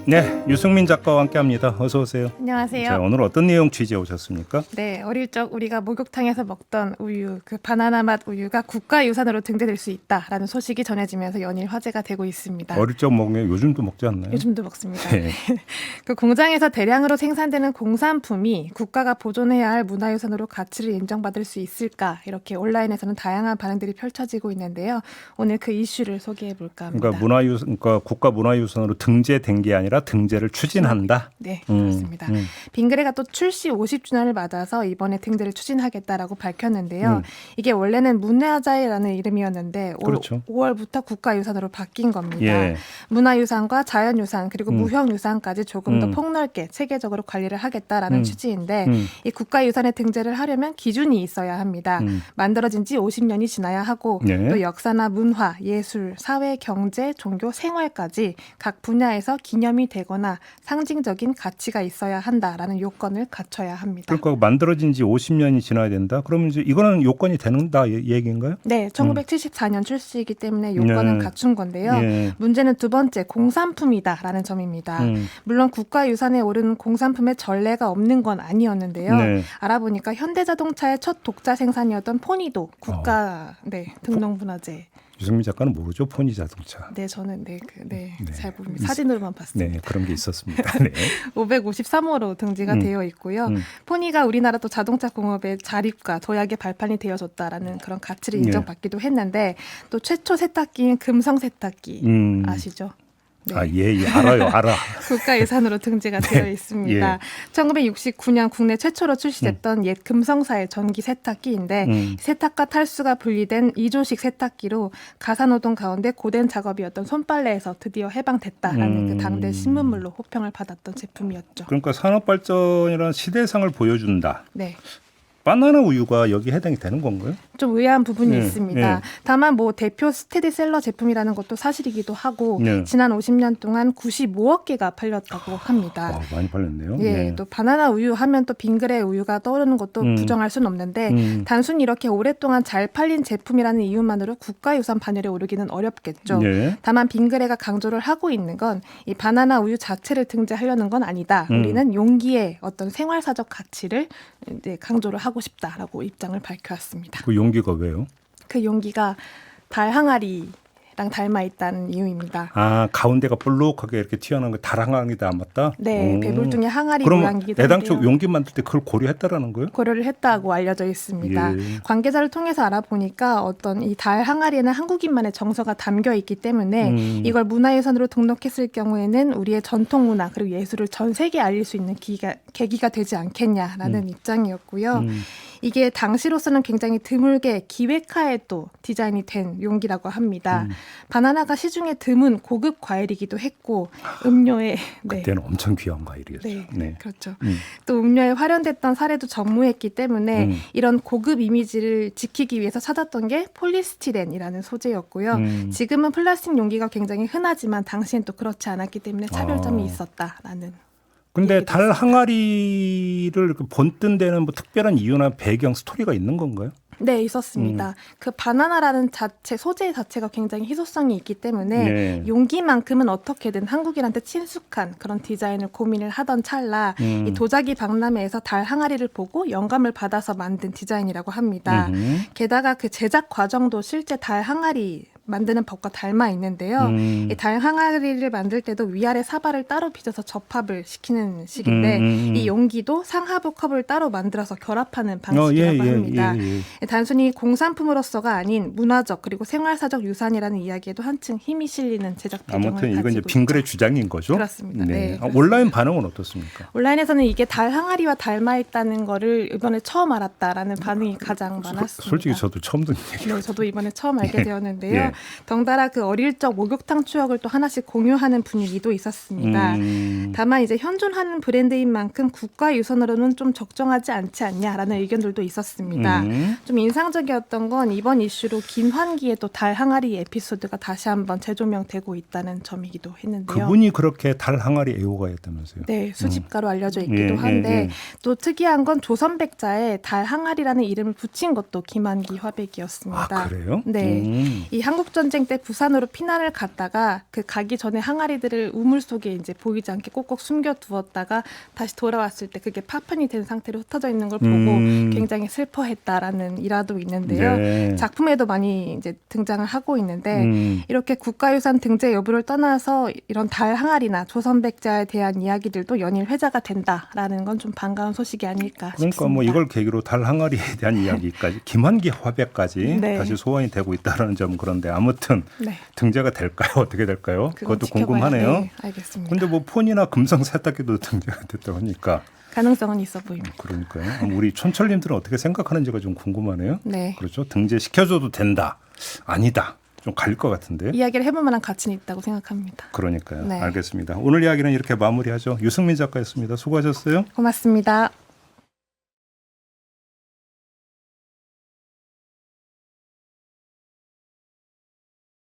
네, 유승민 작가와 함께합니다. 어서 오세요. 안녕하세요. 자, 오늘 어떤 내용 취재해 오셨습니까? 네, 어릴 적 우리가 목욕탕에서 먹던 우유, 그 바나나 맛 우유가 국가유산으로 등재될 수 있다라는 소식이 전해지면서 연일 화제가 되고 있습니다. 어릴 적 먹으면 요즘도 먹지 않나요? 요즘도 먹습니다. 네. 그 공장에서 대량으로 생산되는 공산품이 국가가 보존해야 할 문화유산으로 가치를 인정받을 수 있을까? 이렇게 온라인에서는 다양한 반응들이 펼쳐지고 있는데요. 오늘 그 이슈를 소개해 볼까 합니다. 그러니까 국가 문화유산으로 등재된 게 아니라 등재를 추진한다. 네, 그렇습니다. 빙그레가 또 출시 50주년을 맞아서 이번에 등재를 추진하겠다라고 밝혔는데요. 이게 원래는 문화자회라는 이름이었는데 그렇죠. 5월부터 국가유산으로 바뀐 겁니다. 예. 문화유산과 자연유산 그리고 무형유산까지 조금 더 폭넓게 체계적으로 관리를 하겠다라는 취지인데 이 국가유산에 등재를 하려면 기준이 있어야 합니다. 만들어진 지 50년이 지나야 하고 네. 또 역사나 문화, 예술, 사회, 경제, 종교, 생활까지 각 분야에서 기념이 되거나 상징적인 가치가 있어야 한다라는 요건을 갖춰야 합니다. 그러니까 만들어진 지 50년이 지나야 된다. 그러면 이제 이거는 요건이 되는다 얘기인가요? 네, 1974년 출시이기 때문에 요건은 갖춘 건데요. 예. 문제는 두 번째, 공산품이다라는 점입니다. 물론 국가유산에 오른 공산품의 전례가 없는 건 아니었는데요. 네. 알아보니까 현대자동차의 첫 독자 생산이었던 포니도 국가 등록문화재. 유승민 작가는 모르죠, 포니 자동차. 네, 저는 잘 모릅니다. 사진으로만 봤습니다. 네, 그런 게 있었습니다. 네. 553호로 등재가 되어 있고요. 포니가 우리나라 또 자동차 공업의 자립과 도약의 발판이 되어줬다라는 그런 가치를 인정받기도 했는데 또 최초 세탁기인 금성 세탁기 아시죠? 네. 아, 예, 알아요. 국가유산으로 등재가 되어 있습니다. 예. 1969년 국내 최초로 출시됐던 옛 금성사의 전기 세탁기인데 세탁과 탈수가 분리된 2조식 세탁기로 가사노동 가운데 고된 작업이었던 손빨래에서 드디어 해방됐다라는 그 당대 신문물로 호평을 받았던 제품이었죠. 그러니까 산업발전이라는 시대상을 보여준다. 네. 바나나 우유가 여기 해당이 되는 건가요? 좀 의아한 부분이 네, 있습니다. 네. 다만 대표 스테디셀러 제품이라는 것도 사실이기도 하고 네. 지난 50년 동안 95억 개가 팔렸다고 합니다. 많이 팔렸네요. 예, 네. 또 바나나 우유 하면 또 빙그레 우유가 떠오르는 것도 부정할 수는 없는데 단순히 이렇게 오랫동안 잘 팔린 제품이라는 이유만으로 국가유산 반열에 오르기는 어렵겠죠. 네. 다만 빙그레가 강조를 하고 있는 건 이 바나나 우유 자체를 등재하려는 건 아니다. 우리는 용기의 어떤 생활사적 가치를 이제 강조를 하고 싶다라고 입장을 밝혀왔습니다. 그 용기가 왜요? 그 용기가 달 항아리랑 닮아 있다는 이유입니다. 아, 가운데가 볼록하게 이렇게 튀어나온 거 달항아리 닮았다? 네, 배불뚝의 항아리 그럼 모양이기도 애당초 한데요. 용기 만들 때 그걸 고려했다라는 거예요? 고려를 했다고 알려져 있습니다. 예. 관계자를 통해서 알아보니까 어떤 이 달 항아리에는 한국인만의 정서가 담겨 있기 때문에 이걸 문화유산으로 등록했을 경우에는 우리의 전통 문화 그리고 예술을 전 세계에 알릴 수 있는 계기가 되지 않겠냐라는 입장이었고요. 이게 당시로서는 굉장히 드물게 기획하에 또 디자인이 된 용기라고 합니다. 바나나가 시중에 드문 고급 과일이기도 했고 음료에 그때는 엄청 귀한 과일이었죠. 네, 그렇죠. 또 음료에 활용됐던 사례도 전무했기 때문에 이런 고급 이미지를 지키기 위해서 찾았던 게 폴리스티렌이라는 소재였고요. 지금은 플라스틱 용기가 굉장히 흔하지만 당시엔 또 그렇지 않았기 때문에 차별점이 있었다라는. 근데 달 항아리를 본뜬 데는 뭐 특별한 이유나 배경 스토리가 있는 건가요? 네, 있었습니다. 그 바나나라는 소재 자체가 굉장히 희소성이 있기 때문에 네. 용기만큼은 어떻게든 한국인한테 친숙한 그런 디자인을 고민을 하던 찰나 이 도자기 박람회에서 달 항아리를 보고 영감을 받아서 만든 디자인이라고 합니다. 게다가 그 제작 과정도 실제 달 항아리 만드는 법과 닮아 있는데요. 이 달 항아리를 만들 때도 위아래 사발을 따로 빚어서 접합을 시키는 식인데 이 용기도 상하부 컵을 따로 만들어서 결합하는 방식이라고 합니다. 단순히 공산품으로서가 아닌 문화적 그리고 생활사적 유산이라는 이야기에도 한층 힘이 실리는 제작 배경을 아무튼 가지고 이건 이제 있죠. 빙그레 주장인 거죠? 그렇습니다. 네, 아, 온라인 반응은 어떻습니까? 온라인에서는 이게 달 항아리와 닮아 있다는 거를 이번에 처음 알았다라는 반응이 가장 많았습니다. 솔직히 저도 처음 듣는 얘기예요. 네, 저도 이번에 처음 알게 되었는데요. 예. 덩달아 그 어릴 적 목욕탕 추억을 또 하나씩 공유하는 분위기도 있었습니다. 다만 이제 현존하는 브랜드인 만큼 국가유산으로는 좀 적정하지 않지 않냐라는 의견들도 있었습니다. 좀 인상적이었던 건 이번 이슈로 김환기의 또 달 항아리 에피소드가 다시 한번 재조명되고 있다는 점이기도 했는데요. 그분이 그렇게 달 항아리 애호가였다면서요? 네, 수집가로 알려져 있기도 한데 또 특이한 건 조선백자에 달 항아리라는 이름을 붙인 것도 김환기 화백이었습니다. 아, 그래요? 네, 이 한국 한국 전쟁 때 부산으로 피난을 갔다가 그 가기 전에 항아리들을 우물 속에 이제 보이지 않게 꼭꼭 숨겨 두었다가 다시 돌아왔을 때 그게 파편이 된 상태로 흩어져 있는 걸 보고 굉장히 슬퍼했다라는 일화도 있는데요. 네. 작품에도 많이 이제 등장을 하고 있는데 이렇게 국가유산 등재 여부를 떠나서 이런 달 항아리나 조선백자에 대한 이야기들도 연일 회자가 된다라는 건 좀 반가운 소식이 아닐까 그러니까 싶습니다. 뭐 이걸 계기로 달 항아리에 대한 이야기까지 김환기 화백까지 네. 다시 소환이 되고 있다는 점 그런데 아무튼 네. 등재가 될까요? 어떻게 될까요? 그건 그것도 지켜봐야- 궁금하네요. 네, 알겠습니다. 근데 뭐 폰이나 금성 세탁기도 등재가 됐다고 하니까 가능성은 있어 보입니다. 그러니까요. 우리 촌철님들은 어떻게 생각하는지가 좀 궁금하네요. 네. 그렇죠. 등재 시켜줘도 된다. 아니다. 좀 갈릴 것 같은데. 이야기를 해볼 만한 가치는 있다고 생각합니다. 그러니까요. 네. 알겠습니다. 오늘 이야기는 이렇게 마무리하죠. 유승민 작가였습니다. 수고하셨어요. 고맙습니다.